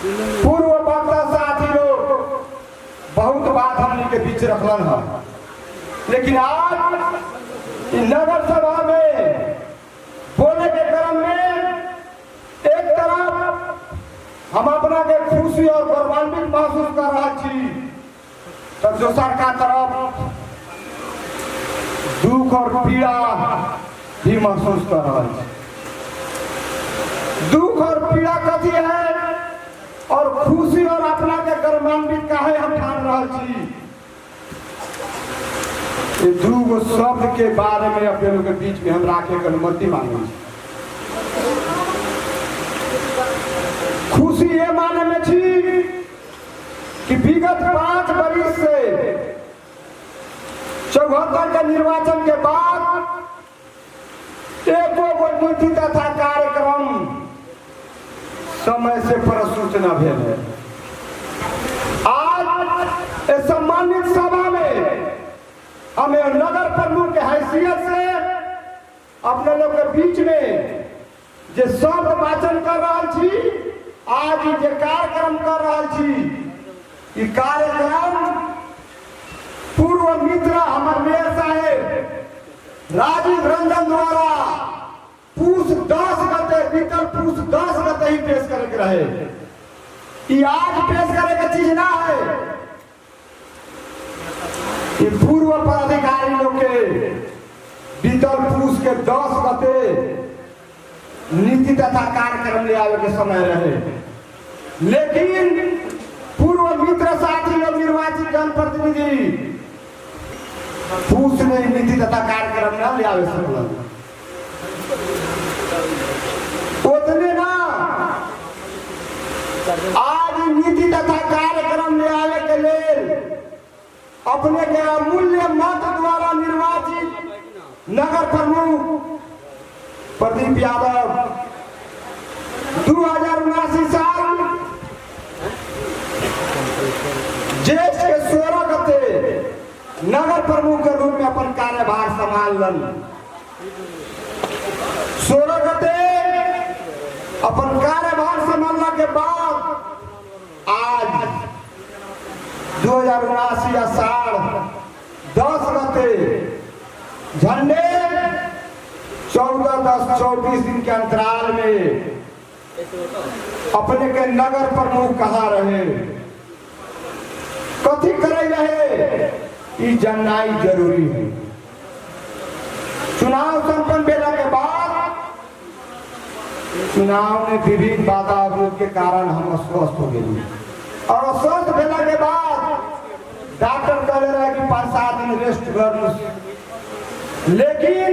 पूर्व वक्ता साथी लोग बहुत बात हमने के बीच रखलन है, लेकिन आज नगर सभा में बोले के क्रम में एक तरफ हम अपना के खुशी और गौरवान्वित महसूस कर रहा छी, तब दोसर का तरफ दुख और पीड़ा भी महसूस कर रहा छी। दुख और पीड़ा कथी है और खुशी और अपना के गौरवान्वित काहे हम ठान रहा छी। ये दो शब्द के बारे में अपने लोग के बीच में हम राखे के अनुमति मांगे। खुशी ये माने में थी कि विगत 5 वर्ष से 74 के निर्वाचन के बाद एको नीति तथा कार्यक्रम समय से प्रस्तुत न भेल है। आज इस सम्मानित सभा में हमें नगर प्रमुख के हैसियत से अपने लोग के बीच में जे शब्द वाचन कर रहा छी, आज जे कार्यक्रम कर रहा छी, ये कार्यक्रम पूर्व मित्र हमारे मेयर साहेब राजीव रंजन द्वारा पूस 10 गते बीतल पूस 10 गते ही पेश करे के रहे। ये आज पेश करे के चीज ना है। ये पूर्व पदाधिकारी लोग के बीतल पूस के 10 गते नीति तथा कार्यक्रम ले आवे के समय रहे, लेकिन पूर्व मित्र साथी लोग निर्वाचित जनप्रतिनिधि पूस में नीति तथा कार्यक्रम न ले आवे सकल। उतने ना आज नीति तथा कार्यक्रम ले आवे के लिए अपने के अमूल्य मत द्वारा निर्वाचित नगर प्रमुख प्रदीप यादव 2079 साल ज्येष्ठ के 16 गते नगर प्रमुख के रूप में अपन कार्यभार संभालन। 16 गते अपन कार्यभार संभालने के बाद आज 2079 आषाढ़ 10 गते झंडे 14-10-24 दिन के अंतराल में अपने के नगर प्रमुख कहाँ रहे, कथी करे रहे, ये जानना जरूरी है। चुनाव संपन्न भेला के बाद चुनाव में विभिन्न बाधा अवरोध के कारण हम अस्वस्थ हो गए और अस्वस्थ भेला के बाद डॉक्टर कह रहे कि 5-7 दिन रेस्ट कर, लेकिन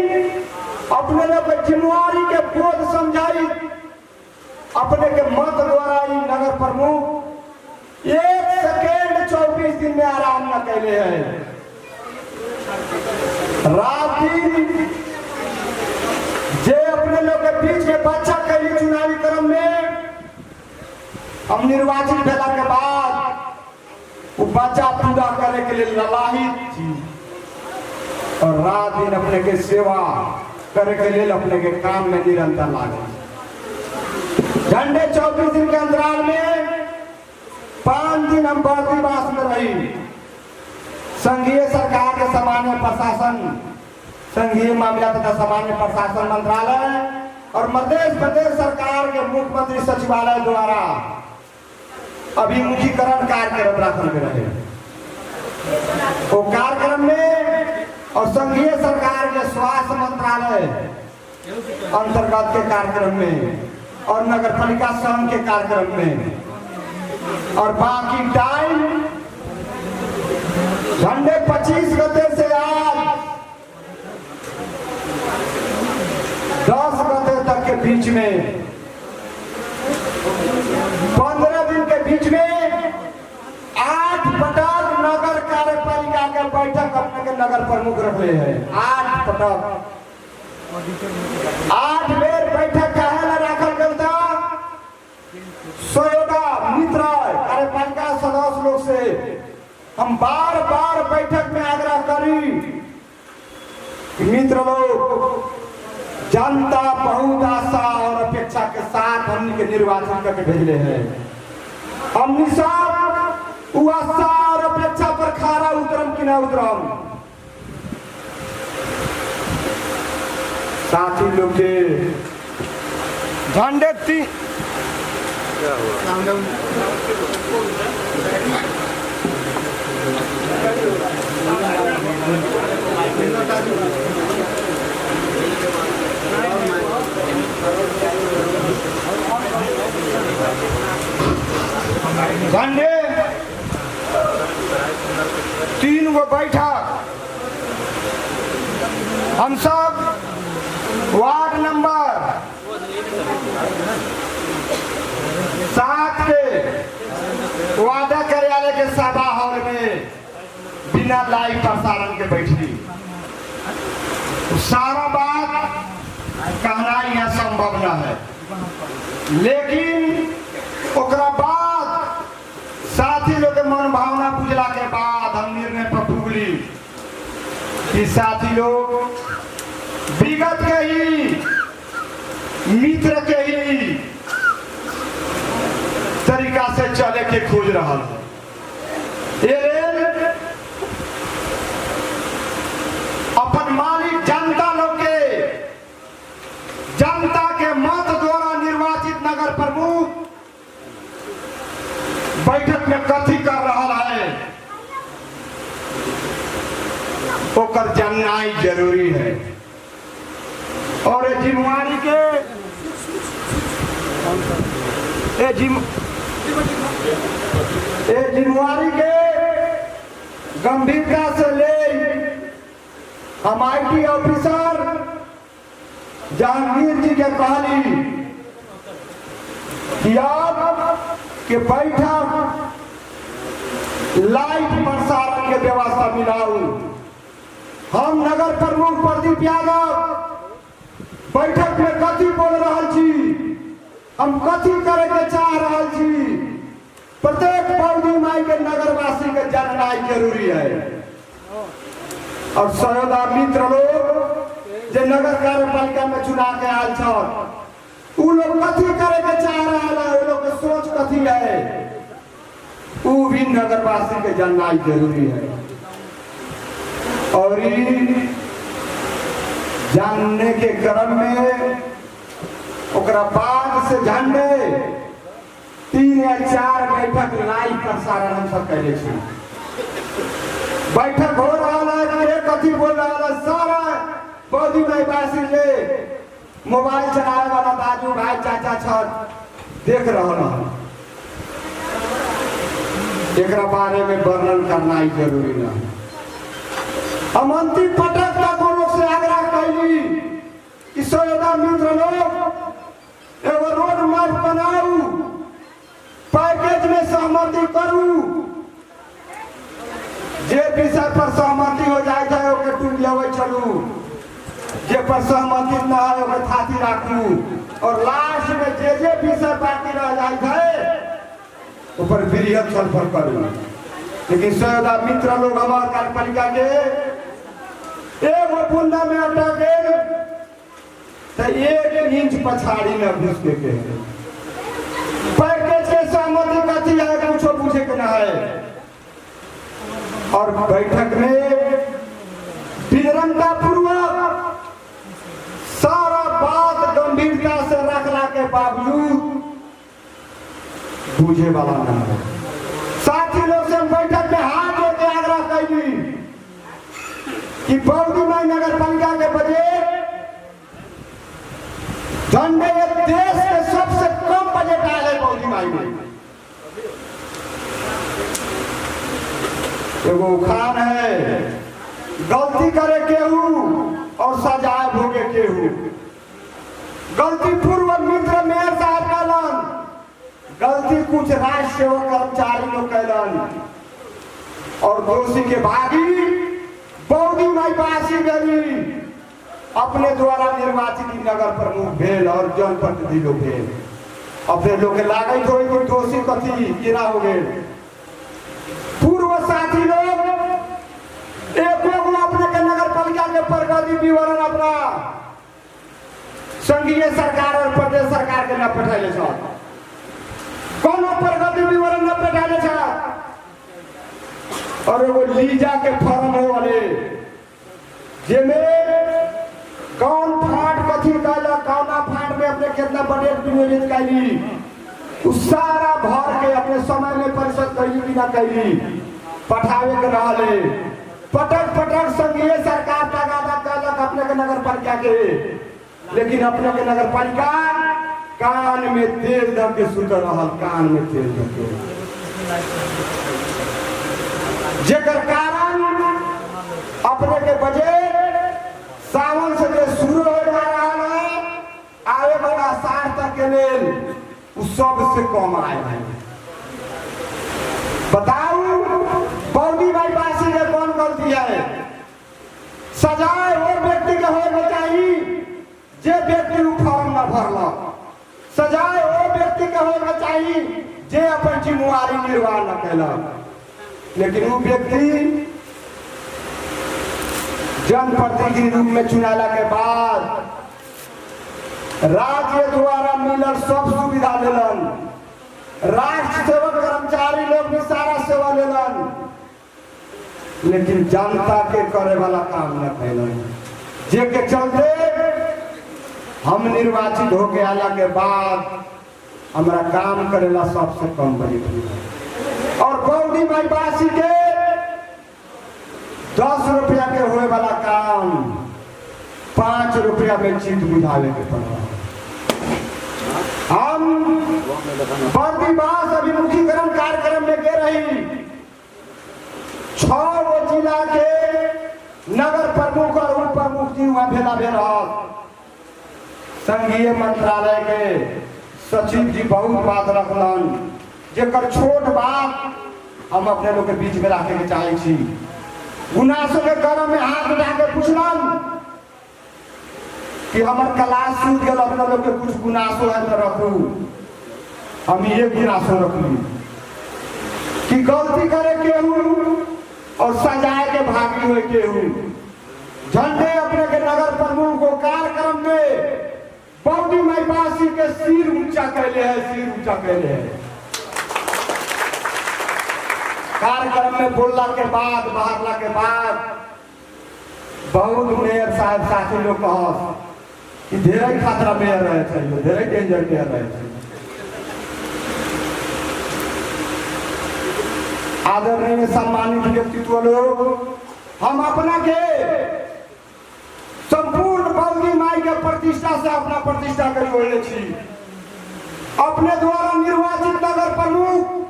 अपने लोग जिम्मेवारी के बोध समझाई अपने के मत द्वारा ही नगर प्रमुख 1 सेकेंड 24 दिन में आराम न कैले है। रात दिन जे अपने लोग के बीच में बच्चा कैली चुनावी क्रम में हम निर्वाचित भेला के बाद वो बच्चा पूरा करे के लिए ललाहित थी और रात दिन अपने के सेवा करे के लिए अपने के काम में निरंतर लागे। झंडे 24 दिन के अंतराल में 5 दिन हम बर्दीवास में रही। संघीय सरकार के सामान्य प्रशासन, संघीय मामला तथा सामान्य प्रशासन मंत्रालय और मध्य प्रदेश सरकार के मुख्यमंत्री सचिवालय द्वारा अभिमुखीकरण कार्यक्रम रखल गए रहे। वो कार्यक्रम में और संघीय सरकार के स्वास्थ्य मंत्रालय अंतर्गत के कार्यक्रम में और नगर पालिका संघ के कार्यक्रम में और बाकी टाइम झंडे 25 गते से आज 10 गते तक के बीच में 15 दिन के बीच में 8 पटक नगर कार्यपालिका के बैठक अपने के नगर प्रमुख रखे हैं। 8 पटक 8 बेर बैठक काहे रखल गया था। सहयोगा मित्र कार्यपालिका सदस्य लोग से हम बार बार बैठक में आग्रह करी कि मित्र लोग जनता बहुत आशा और अपेक्षा के साथ हमने के निर्वाचन करके भेजले हैं। हमनी सब उ आशा और अपेक्षा पर खारा उतरम कि ना उतरम। साथी लोग के झंडे झंडे 3 गो बैठक हम सब वार्ड नंबर 7 के वादा कार्यालय के सभा हॉल में बिना लाइव प्रसारण के बैठी। सारा बात कहना यहाँ संभव न है, लेकिन ओकरा बाद साथी लोग के मन भावना बुझला के बाद हम निर्णय पर पुगली कि साथी लोग विगत के ही मित्र के ही तरीका से चले के खोज रहा है। अपन मालिक जनता लोग के, जनता के मत द्वारा निर्वाचित नगर प्रमुख बैठक में कथी कर रहा है ओकर जानना जरूरी है। और जिम्मेवारी के जिम्मेवारी के गंभीरता से ले हम IT ऑफिसर जहांगीर जी के कहली कि आप के बैठक लाइव प्रसारण के व्यवस्था मिलाऊ। हम नगर प्रमुख प्रदीप यादव बैठक में कथी बोल रहा छी, हम कथी करे के चाह रहा छी, प्रत्येक पौधी माई के नगरवासी के जानना जरूरी है। और सयोदा मित्र लोग जो नगर कार्यपालिका में चुनाव के आयल छल उ लोग कथी करे के चाह रहा है, उ लोग के सोच कथी है, उ भी नगरवासी के जानना जरूरी है। और जानने के क्रम में ओकरा बाद से झंडे 3 या 4 बैठक लाइव प्रसारण हम सब कैले छी। बैठक हो रहा है, कथी बोल रहा है, सारा बौद्धी वासी ले मोबाइल चलाए वाला दादू भाई चाचा छत देख रहा है। एक बारे में वर्णन करना ही जरूरी ना। हम अंतिम पटक तक लोग से आग्रह कैली कि सयोदा मित्र लोग एगो रोड मैप बनाऊ, पैकेज में सहमति करू, जे विषय पर सहमति हो जाए है ओके टूट लेवे चलू, जे पर सहमति न है ओके थाती राखू, और लास्ट में जे विषय बाकी रह जाए है ऊपर वृहद छलफल करू। लेकिन सयोदा मित्र लोग हमारे कार्यपालिका के एगो बूंदा में अटक गए तो 1 इंच पछाड़ी न घुस के पैकेज के सहमति कथी है कुछ पूछे के न है। और बैठक में विनम्रता पूर्वक सारा बात गंभीरता से रखला के बावजूद बुझे वाला न है। साथी लोग से बैठक में हाथ जोड़ के आग्रह कैली कि बौद्धी माई नगर पालिका के बजट झंडे देश के सबसे कम बजट आया है बौद्धी माई में। एगो खान है गलती करे केहू और सजाए भोगे केहू। गलती पूर्व मित्र मेयर साहब कहलन, गलती कुछ राज सेवक कर्मचारी लोग कहलन, और दोषी के भागी बौद्धी माई वासी गरी अपने द्वारा निर्वाचित नगर प्रमुख भेल और जनप्रतिनिधि लोग भेल। अपने लोग के लागत हो कि दोषी कथी केना हो गए। पूर्व साथी लोग एक अपने के नगर पालिका के प्रगति विवरण अपना संघीय सरकार और प्रदेश सरकार के न पठैले छ। कोनो प्रगति विवरण और वो लीजा के फॉर्म हो वाले जेमे कौन फाट कथी कैला कौना फाट में अपने कितना बजट नियोजित कैली उस सारा भर के अपने समय में परिषद कैली कि ना कैली पठावे के रहले पटक पटक संघीय सरकार तगादा कैलक अपने के नगर पालिका के लेकिन अपने के नगर पालिका कान में तेल दब के सुत रहल कान में तेल दब के जेकर कारण अपने के बजट सावन से जो शुरू हो जा रहा है आवे वाला साल तक के लेल उस सबसे कम आए हैं। बताओ बौदी भाई बासी के कौन गलती है सजाए वो व्यक्ति के होना चाहिए जे व्यक्ति फॉर्म न भरल सजाए वो व्यक्ति के होना चाहिए जे अपन जिम्मेवारी निर्वाह न कैलक लेकिन वो व्यक्ति जनप्रतिनिधि रूप में चुनाला के बाद राज्य द्वारा मिलल सब सुविधा लेलन राष्ट्र सेवक कर्मचारी लोग भी सारा सेवा लेलन लेकिन जनता के करे वाला काम न कैलन जे के चलते हम निर्वाचित होके आला के बाद हमारा काम करेला सबसे कम बनी और बौदी माई बासी के 10 रुपया के होए वाला काम 5 रुपया में चीज बुझावे के पड़ा हम बर्दीवास अभिमुखीकरण कार्यक्रम में गए रही 6 जिला के नगर प्रमुख और उप प्रमुख जी वहां भेला भेल संघीय मंत्रालय के सचिव जी बहुत बात रखलन जेकर छोट बात हम अपने लोग के बीच में रखे के चाहे छी गुनासो के गरम में हाथ उठा के पूछलन कि हमार क्लास छूट गल अपना लोग के कुछ गुनासो है तो रखू हम ये गुनासो रखू कि गलती करे केहू और सजाए के भागी हुए केहू झंडे अपने के नगर प्रमुख को कार्यक्रम में बौदी माई बासी के सिर ऊंचा कैले है सिर ऊंचा कैले है कार्यक्रम में बोलला के बाद बाहरला के बाद बहुत मेयर साहब साथी लोग कहस कि ढेर खतरा मेयर रहे थे ढेर डेंजर मेयर रहे थे आदरणीय सम्मानित व्यक्तित्व लोग हम अपना के संपूर्ण बौदी माई के प्रतिष्ठा से अपना प्रतिष्ठा कर अपने द्वारा निर्वाचित नगर प्रमुख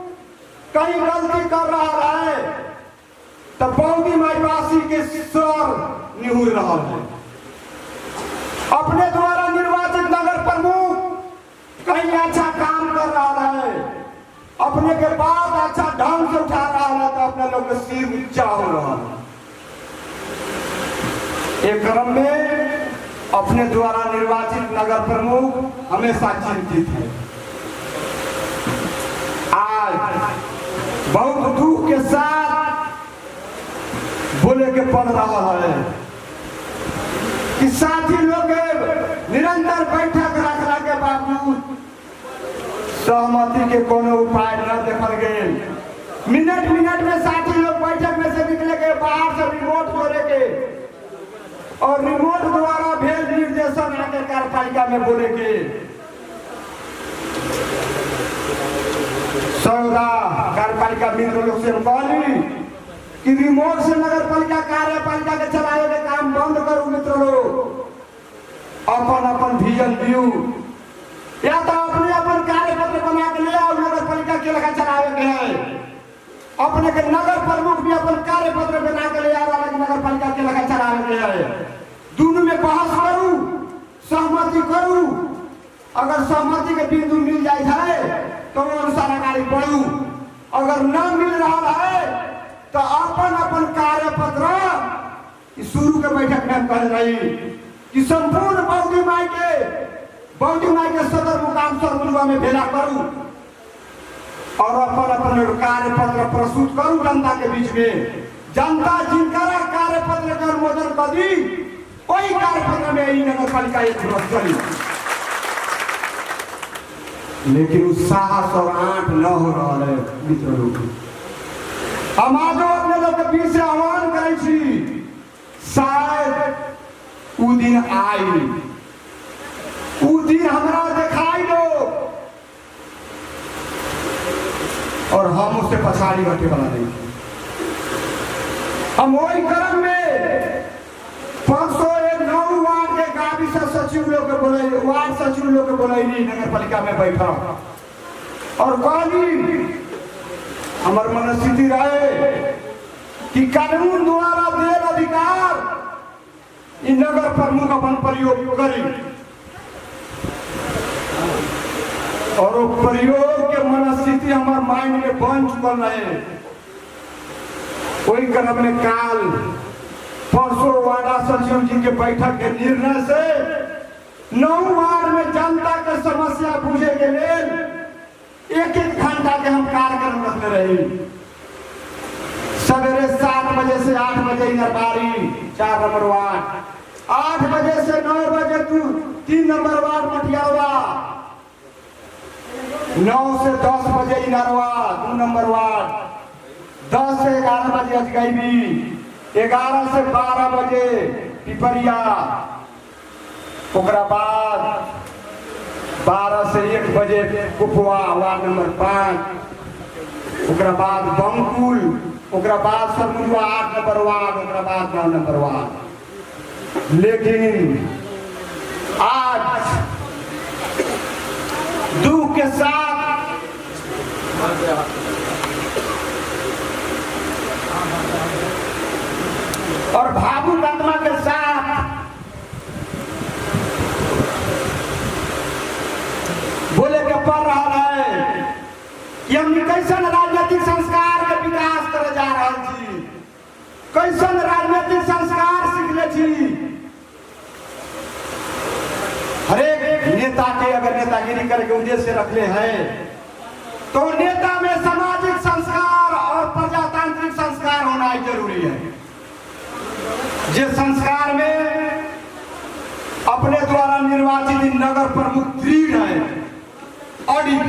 कहीं गलती कर रहा है तो बौदी माईवासी के सर निहुर रहा है अपने द्वारा निर्वाचित नगर प्रमुख कहीं अच्छा काम कर रहा है अपने के बाद अच्छा ढंग से उठा रहा है तो अपने लोग के सिर ऊंचा हो रहा है एक क्रम में अपने द्वारा निर्वाचित नगर प्रमुख हमेशा चिंतित है आज बहुत दुख के साथ बोले के पड़ रहा है कि साथी लोग निरंतर बैठक रखला के बावजूद सहमति के कोनो उपाय न देखल गए मिनट मिनट में साथी लोग बैठक में से निकले के बाहर से रिमोट जोड़े के और रिमोट द्वारा भेज निर्देशन आके कार्यपालिका में बोले के सौदा कार्यपालिका मित्र लोग से कहली कि रिमोट से नगर पालिका कार्यपालिका के चलाए के काम बंद करो मित्र लोग अपन अपन विजन दियो या तो अपने अपन कार्यपत्र बना के ले आओ नगर पालिका के लगा चलावे के है अपने के नगर प्रमुख भी अपन कार्यपत्र बना के ले आ रहा है नगर पालिका के लगा चलावे के है दोनों में बहस करूं सहमति करूं अगर सहमति के बिंदु मिल जाए है तो वो अनुसार आगे बढ़ू अगर न मिल रहा है तो अपन अपन कार्यपत्र शुरू के बैठक में कह रही कि संपूर्ण बौदी माई के सदर मुकाम सरगुरुआ में भेला करूं और अपन अपन कार्यपत्र प्रस्तुत करूं जनता के बीच में जनता जिनका कार्यपत्र का अनुमोदन कर दी वही कार्यपत्र में ही नगर पालिका एक वर्ष चली लेकिन उस साहस और आंट न हो रहा है मित्र लोग हम आज अपने लोग के बीच से आह्वान करे छी, शायद उ दिन आई, उ दिन हमरा दिखाई दो और हम उससे पछाड़ी हटे वाला नहीं। हम वही क्रम में 509 वार्ड के गाड़ी से सचिव लोग के बोले, वार्ड सचिव लोग के बोले नगर पालिका में बैठा और कहली हमार मनस्थिति रहे कि कानून द्वारा देल अधिकार इ नगर प्रमुख अपन प्रयोग करी और वो प्रयोग के मनस्थिति हमार माइंड में बन चुकल रहे। कोई क्रम में काल परसों वार्ड सचिव जी के बैठक के निर्णय से 9 वार्ड में जनता के समस्या पूछे के लिए 1-1 घंटा के हम कार्यक्रम रखते रही। सवेरे 7 बजे से 8 बजे नरबारी 4 नंबर वार्ड, 8 बजे से 9 बजे 3 नंबर वार्ड मटियावा, 9 से 10 बजे नरवा 2 नंबर वार्ड, 10 से 11 बजे अजगैबी, 11 से 12 बजे पिपरिया, ओकरा बाद 12 से 1 बजे कुपवा वार्ड नंबर 5, ओकरा बाद बंकुल, ओकरा बाद सरमुजवा 8 नंबर वार्ड, ओकरा बाद 9 नंबर वार्ड। लेकिन आज दुख के साथ और भावुक आत्मा के साथ बोले के पड़ रहा है कि हम कैसन राजनीतिक संस्कार के विकास करे जा रहा छी, कैसन राजनीतिक संस्कार सीखले छी। हरेक नेता के अगर नेतागिरी करके उद्देश्य रखले हैं तो नेता में सामाजिक संस्कार और प्रजातांत्रिक संस्कार होना जरूरी है। जिस संस्कार में अपने द्वारा निर्वाचित नगर प्रमुख दृढ़ है, अडिग,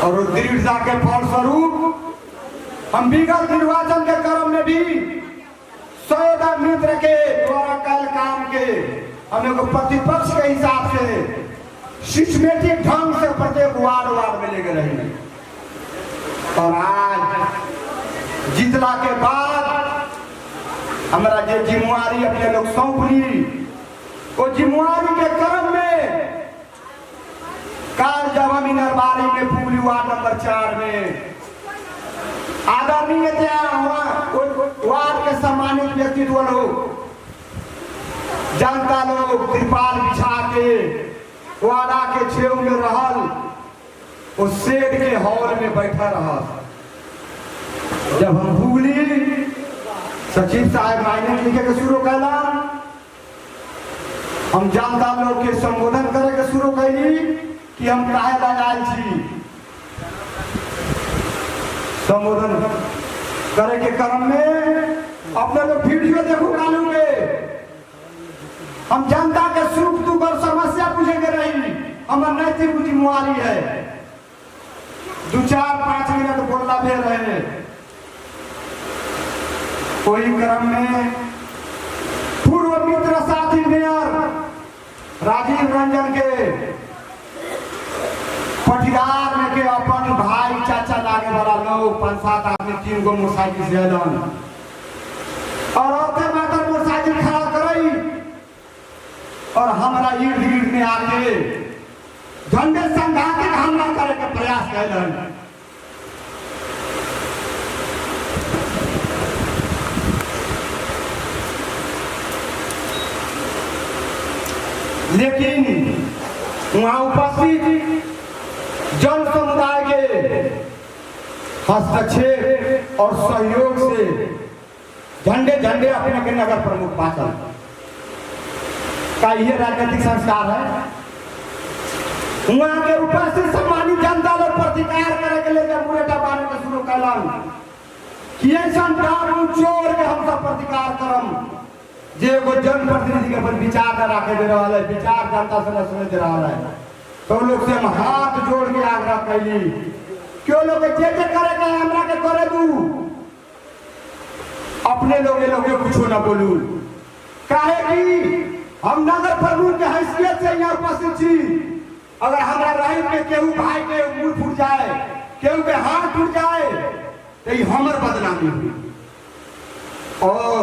और दृढ़ता के फलस्वरूप हम विगत निर्वाचन के क्रम में भी 100 मित्र के द्वारा कल काम के हम एगो प्रतिपक्ष के हिसाब से सिस्टमेटिक ढंग से प्रत्येक वार्ड में लेके रहे। और आज जीतला के बाद हमारा जो जिम्मेवारी अपने लोग सौंप ली, वो जिम्मेवारी के क्रम में काल जब हम नरबारी में पुगली वार्ड नंबर 4 में आदरणीय वार्ड के सम्मानित व्यक्तित्व लोग, जनता लोग त्रिपाल बिछा के वाड़ा के छेव में रहल, वो शेड के हॉल में बैठा रहा। जब हम भूगली सचिव साहब मायने लिखे के शुरू कैला, हम जनता लोग के संबोधन करे के शुरू कैली कि हम काहे लगाल छी। संबोधन करे के क्रम में अपने लोग वीडियो देखो कालू में हम जनता के सुख दुख और समस्या पूछे के रही, हमार नैतिक जिम्मेवारी है। 2-4-5 मिनट बोलना भी रहे। कोई क्रम में पूर्व मित्र साथी मेयर राजीव रंजन के पटियार में के अपन भाई चाचा लागे वाला लोग 5-7 आदमी 3 गो मोटरसाइकिल से एलन और औरतें मात्र मोटरसाइकिल खड़ा करई और हमारा इर्द गिर्द में आके झंडे संघातिक हमला करे के प्रयास कैलन। लेकिन वहां उपस्थित जन समुदाय के हस्तक्षेप और सहयोग से झंडे झंडे अपने के नगर प्रमुख पाचल का ये राजनीतिक संस्कार है। वहां के उपस्थित सम्मानित जनता लोग प्रतिकार करे के लिए मुरेटा बांध के शुरू कैलन कि ऐसा डारू चोर के हम सब प्रतिकार करम जे वो जनप्रतिनिधि के अपन विचार न रखे दे रहा है, विचार जनता से न सुने दे रहा है। तो लोग से हम हाथ जोड़ के आग्रह कैली कि क्यों लोग जे करे का हमरा के करे दू, अपने लोगे कुछ ना बोलू। काहे कि हम नगर प्रमुख के हैसियत से यहाँ उपस्थित छी। अगर हमारा रही में केहू भाई के मुंह फूट जाए, केहू के हाथ टूट जाए, तो ये हमर बदनामी हुई। और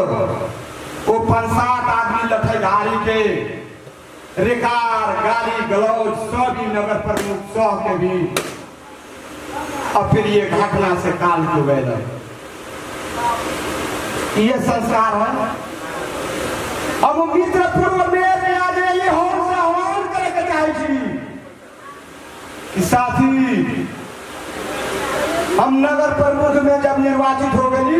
वो 5-7 आदमी लठैधारी के रेकार गाली गलौज सब ही नगर प्रमुख सब के भी अब फिर ये घटना से काल को गए। ये संस्कार है। अब मित्र पूर्व में आज ये होर से आह्वान करे के चाहे छी कि साथी हम नगर प्रमुख में जब निर्वाचित हो गई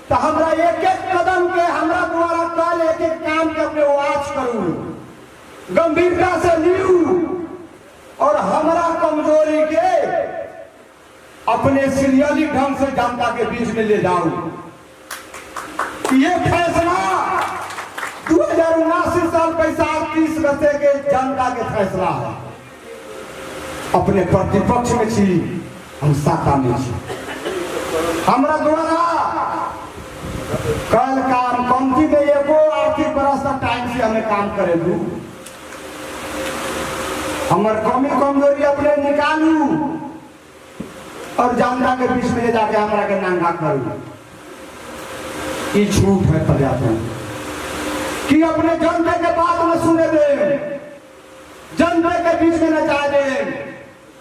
तो हमरा एक कदम के हमरा द्वारा कल एक काम के अपने वाच करू, गंभीरता से लियू और हमारा कमजोरी के अपने सीरियली ढंग से जनता के बीच में ले जाऊं। ये फैसला 2079 साल बैसाख 30 गते के जनता के फैसला है। अपने प्रतिपक्ष में छी, हम सत्ता में छी। हमरा द्वारा कल काम कमती में एगो आर्थिक वर्ष तक टाइम से हमें काम करे दू, हमार कमी कमजोरी अपने निकालू और जनता के बीच में ले जाके हमरा के नंगा करू। ये छूट है पर्याप्त कि अपने जनता के बात में सुने दे, जनता के बीच में न जा दे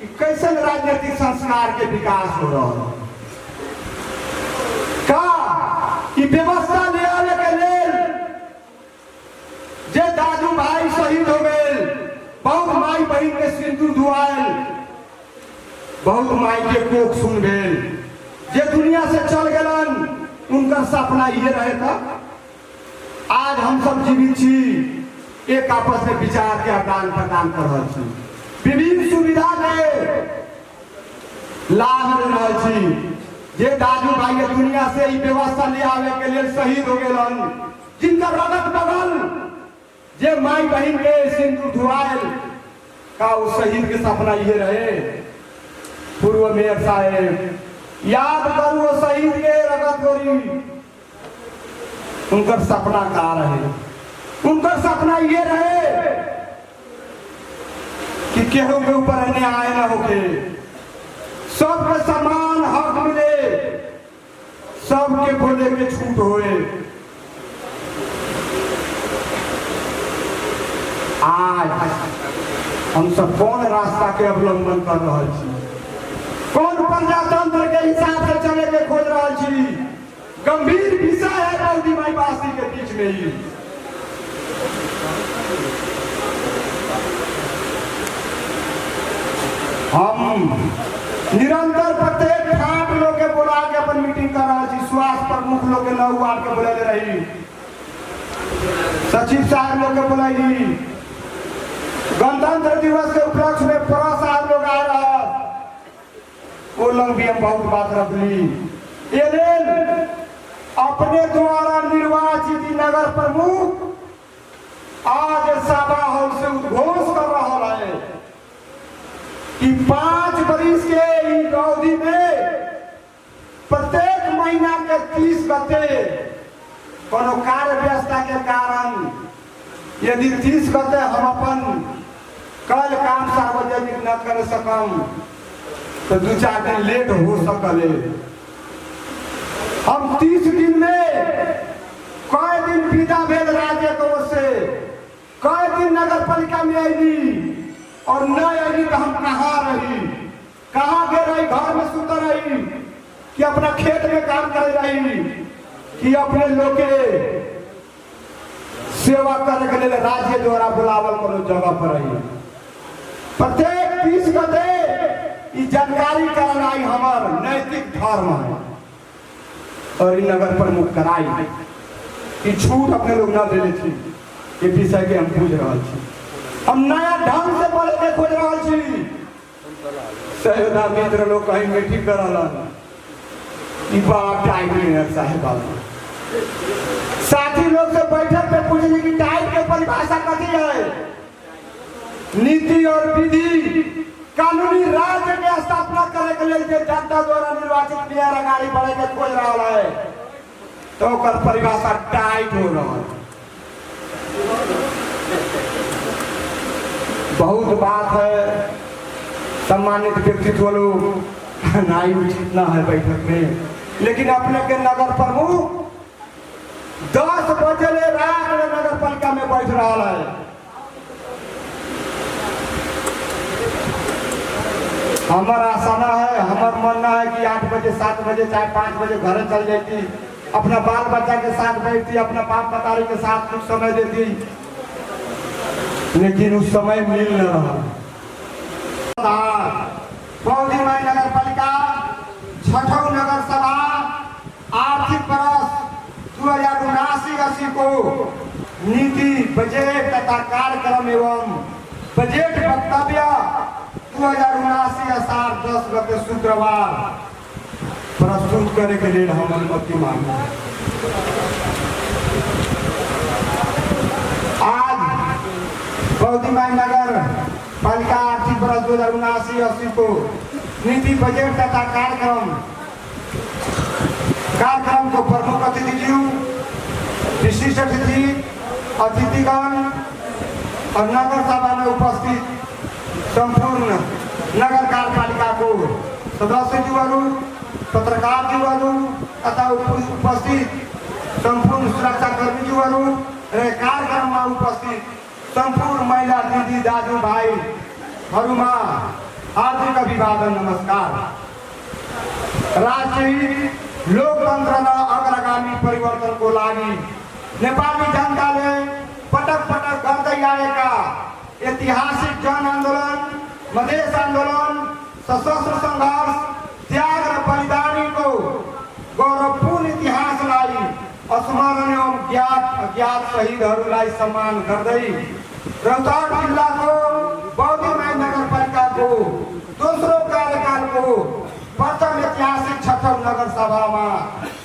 कि कैसे राजनीतिक संस्कार के विकास हो रहा है। का कि व्यवस्था ले आने के लेल जे दादू भाई शहीद हो गए, बहुत माई बहन के सिंदूर धुआल, बहुत माई के कोख सुन गए, जे दुनिया से चल गलन उनका सपना ये रहे था। आज हम सब जीवित छी, एक आपस में विचार के आदान प्रदान कर रहे छी, विभिन्न सुविधा के लाभ ले रहे छी। जे दादू भाई के दुनिया से ही व्यवस्था ले आवे के लिए शहीद हो गए, जिनका रगत बगल जे माई बहन के सिंदूर धुआल का उस शहीद के सपना ये रहे। पूर्व मेयर साहेब याद करो वो शहीद के रगत गोरी, उनका सपना का रहे, उनका सपना ये रहे कि केहू के ऊपर अन्याय न होके, सबके समान हक मिले, सबके बोले के छूट होए। आज हम सब कौन रास्ता के अवलंबन कर रहे छी, कौन प्रजातंत्र के हिसाब से चले के खोज रहा छी। गंभीर विषय है दाऊदी माई वासी के बीच में ही। हम निरंतर प्रत्येक ठाट लोग के बुला के अपन मीटिंग कर रहा छी। स्वास्थ्य प्रमुख लोग के 9 वार्ड के बुला रही, सचिव साहब लोग के बुलाई, गणतंत्र दिवस के उपलक्ष्य में प्रो साहब लोग आ रहा, वो लोग भी हम बहुत बात रख ली। अपने द्वारा निर्वाचित नगर प्रमुख आज सभा हॉल से उद्घोष कर रहा है कि 5 वर्ष के अवधि में प्रत्येक महीना के 30 गते कोनो कार्य व्यवस्था के कारण यदि 30 गते हम अपन कल काम सार्वजनिक न कर सकम तो 2-4 दिन लेट हो सकले। हम 30 दिन में कई दिन विदा भेल राज्य को से, कई दिन नगर पालिका में आई और न आई तो हम कहाँ रही, कहाँ गए रही, घर में सुत रही कि अपना खेत में काम कर रही कि अपने लोग के सेवा करने के लिए राज्य द्वारा बुलावल करो जगह पर रही। प्रत्येक 30 गते जानकारी कराई हमार नैतिक धर्म है और नगर प्रमुख कराई कि छूट अपने लोग न दे थी। ये विषय के हम पूछ रहा छी, हम नया ढंग से बोले के खोज रहा छी। सहयोदा मित्र लोग कहीं मीटिंग करलन, ई बात टाइट नहीं साहब, साथी लोग से बैठक पे पूछने की टाइट के परिभाषा कथी है। नीति और विधि कानूनी राज राष्ट्र के स्थापना करे के लिए जे जनता द्वारा निर्वाचित मेयर अगाड़ी बढ़े के खोज रहा है तो ओकर परिभाषा टाइट हो रहा है। बहुत बात है, सम्मानित व्यक्तित्व लोग नहीं उचित ना है बैठक में, लेकिन अपने के नगर प्रमुख 10 बजे रात में नगर पालिका में बैठ रहा है। हमारा आसाना है, हमार मानना है कि 8 बजे 7 बजे चाहे 5 बजे घर चल जाती, अपना बाल बच्चा के साथ बैठती, अपना बाप पतारी के साथ कुछ समय देती, लेकिन उस समय मिल न रहा। बौद्धी माई नगर पालिका 6ठौं नगर सभा आर्थिक वर्ष 2079-80 को नीति बजट तथा कार्यक्रम एवं बजट वक्तव्य 2079 आषाढ़ 10 गते शुक्रवार प्रस्तुत करे के लिए हम अनुमति मांगे। आज बौद्धी माई नगर पालिका आर्थिक वर्ष 2079-80 को नीति बजट तथा कार्यक्रम को प्रमुख अतिथि, विशिष्ट अतिथिगण और नगर सभा में उपस्थित संपूर्ण नगर कार्यपालिका को सदस्य जीवों, पत्रकार जीवों तथा उपस्थित संपूर्ण सुरक्षा कर्मी जीवों, कार्यक्रम में उपस्थित संपूर्ण महिला दीदी दाजू भाई हरूमा हार्दिक अभिवादन, नमस्कार। राष्ट्रहित लोकतंत्र र अग्रगामी परिवर्तन को लागि नेपाली जनताले पटक पटक गर्दै आएका ऐतिहासिक जन आंदोलन, मधेस आंदोलन, सशस्त्र संघर्ष, त्याग र बलिदानीको गौरवपूर्ण इतिहासलाई स्मरण एवं ज्ञात अज्ञात शहीदहरूलाई सम्मान गर्दै रौतहट जिल्लाको बौद्धी माई नगरपालिकाको दोस्रो कार्यकालको प्रथम ऐतिहासिक 6ठौं नगर सभामा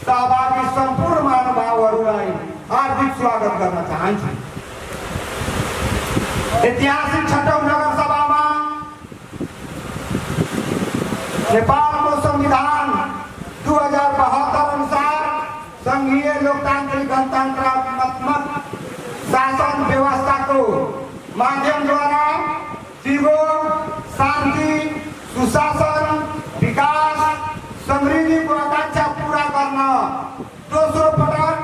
सहभागी सम्पूर्ण महानुभावहरूलाई हार्दिक स्वागत गर्न चाहन्छु। ऐतिहासिक 6ठौं नगर सभामा नेपालको संविधान 2072 अनुसार संघीय लोकतान्त्रिक गणतन्त्रात्मक शासन व्यवस्थाको माध्यमद्वारा दिगो शान्ति, सुशासन, विकास, समृद्धिको आकांक्षा पूरा गर्न दोस्रो पटक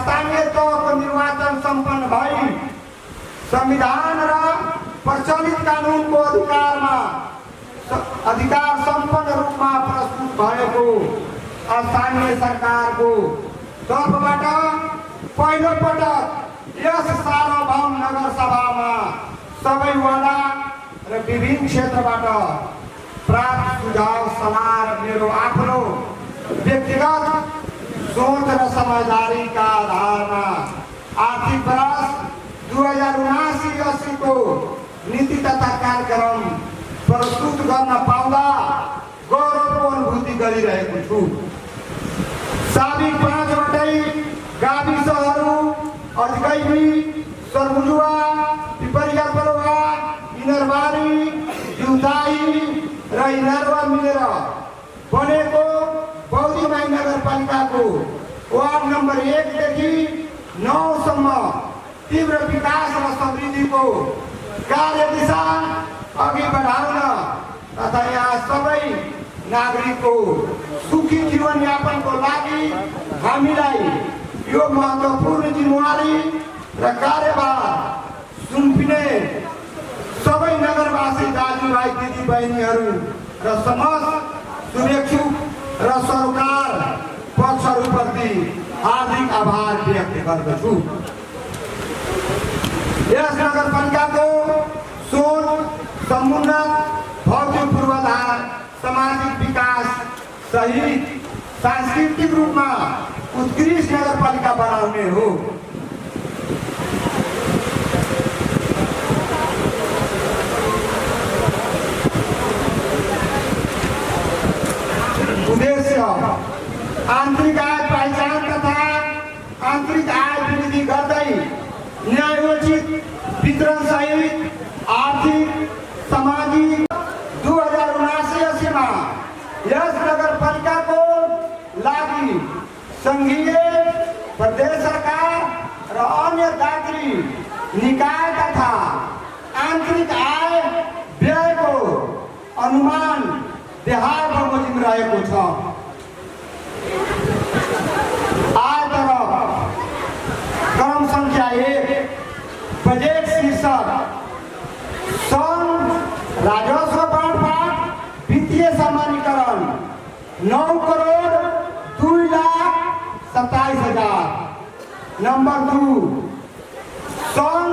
स्थानीय तहको निर्वाचन सम्पन्न भई संविधान र प्रचलित कानूनको अधिकार सम्पन्न रूपमा प्रस्तुत भएको स्थानीय सरकारको तर्फबाट पहिलो पटक यस सार्वभौम नगर सभामा सबै वडा र विभिन्न क्षेत्रबाट प्राप्त सुझाव सल्लाह र मेरो आफ्नो व्यक्तिगत सोच र समझदारीका आधारमा आर्थिक वर्ष 2079-80 को नीति तथा कार्यक्रम प्रस्तुत गर्न पाउँदा गौरवको अनुभूति गरिरहेको छु। साबिक 5वटै गाविसहरू अजगैबी, सरबुजुवा, पिपरिया बलुवा, इनरबारी, जुताई र इनरवा मिलेर बनेको बौद्धी माई नगरपालिकाको वार्ड नम्बर 1 देखि 9 सम्म तीव्र विकास र समृद्धिको कार्यदिशा अघि बढाउन तथा यहाँ सबै नागरिकको सुखी जीवनयापनको लागि हामीलाई यो महत्त्वपूर्ण जिम्मेवारी र कार्यभार सुम्पिने सबै नगरवासी दाजुभाइ दिदीबहिनीहरू र समस्त शुभेच्छुक र सरकार पक्षहरूप्रति हार्दिक आभार व्यक्त गर्दछु। यस नगरपालिकाको सोच, समुन्नत भौतिक पूर्वाधार, सामाजिक विकास सहित सांस्कृतिक रूपमा उत्कृष्ट नगरपालिका बनाउने हो। उद्देश्य आंतरिक आय पहिचान तथा आंतरिक आय वृद्धि गर्दै न्यायोचित वितरण सहित आर्थिक, सामाजिक 2079 यस नगरपालिका को लागि संघीय प्रदेश सरकार र अन्य दात्री निकाय तथा आंतरिक आय व्ययको अनुमान देहाय बमोजिम रहेको छ। आय तरफ क्रम संख्या 1 बजेट शीर्षक सन् राजस्व बाँडफाँड वित्तीय सामान्यीकरण 9 करोड़ 2,27,000। नंबर 2 सन्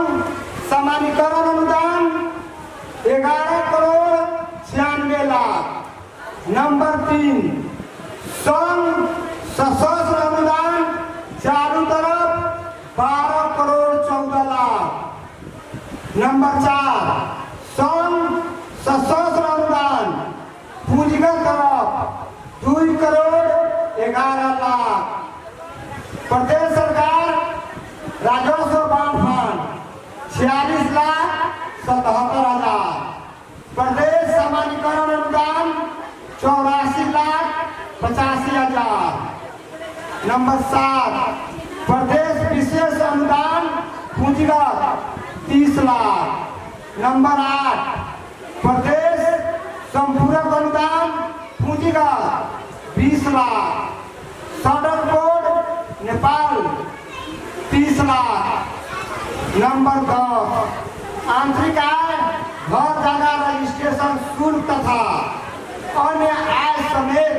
सामान्यीकरण अनुदान 11 करोड़ 96 लाख। नंबर 3 सन् सशस्त्र अनुदान चारों तरफ 12 करोड़ 14 लाख। नंबर 4 सन् सशस्त्र अनुदान पूंजीगत तरफ 2 करोड़ 11 लाख। प्रदेश सरकार राजस्व बाँडफाँड 46 लाख 77 हजार। प्रदेश सामान्यीकरण अनुदान 84 लाख 85 हजार। नंबर 7 प्रदेश विशेष अनुदान पूंजीगत 30 लाख। नंबर 8 प्रदेश संपूरक अनुदान पूंजीगत 20 लाख। सड़क बोर्ड नेपाल 30 लाख। नंबर 10 आंतरिक आय घर जगह रजिस्ट्रेशन शुल्क तथा अन्य आय समेत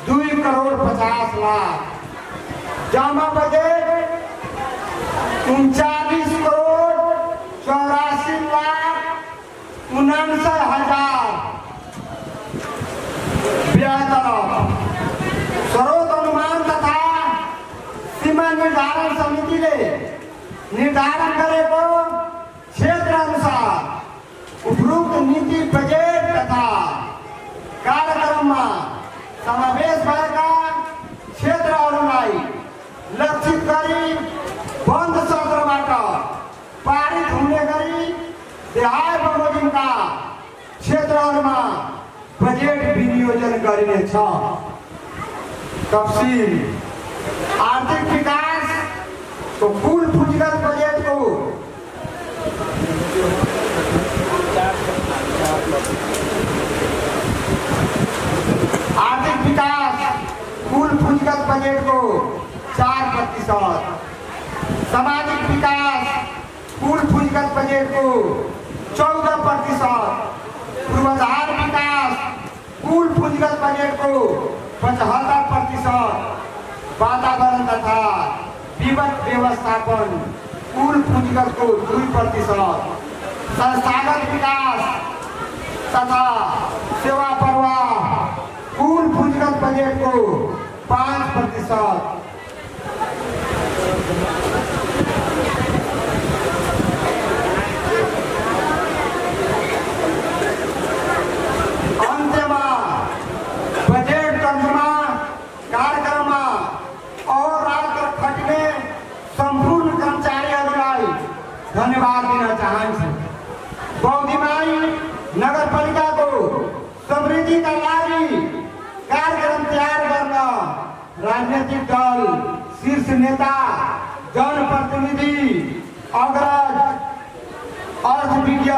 2 करोड़ 50 लाख। जमा बजट 39 करोड़ 84 लाख 59 हजार। व्यय तरफ स्रोत अनुमान तथा सीमा निर्धारण समितिले निर्धारण गरेको क्षेत्र अनुसार उपरोक्त नीति बजेट तथा कार्यक्रममा समावेश भएका क्षेत्रहरूलाई लक्षित गरी बन्द सत्रबाट पारित हुने गरी देहाय बमोजिमका क्षेत्रहरूमा बजेट विनियोजन गरिनेछ। तफसील आर्थिक विकास तो कुल पूंजीगत बजट को आर्थिक विकास कुल पूंजीगत बजट को 4%, सामाजिक विकास कुल पूंजीगत बजट को 14%, पूर्वाधार विकास कुल पूंजीगत बजट को 75%, वातावरण तथा विपद व्यवस्थापन कुल पूंजीगत को 2%, संस्थागत विकास तथा सेवा प्रवाह कुल पूंजीगत बजट को 5%। अन्त्यमा बजेट तर्जुमा कार्यक्रममा अहोरात्र खट्ने सम्पूर्ण कर्मचारीहरूलाई धन्यवाद दिन चाहन्छु। बौद्धिमाई नगरपालिकाको समृद्धिका लागि कार्यक्रम तयार गर्न राजनीतिक दल, शीर्ष नेता, जनप्रतिनिधि, अग्रज, अर्थविज्ञ,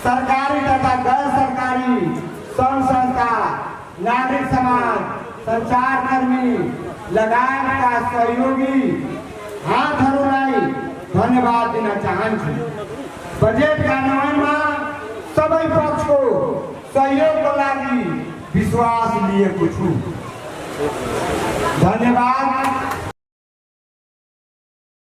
सरकारी तथा गैर सरकारी संघ संस्था, नागरिक समाज, संचारकर्मी लगायतका सहयोगी हातहरूलाई धन्यवाद दिन चाहन्छु। बजेट कार्यान्वयनमा सबै पक्षको सहयोगको लागि विश्वास लिएको छु। धन्यवाद।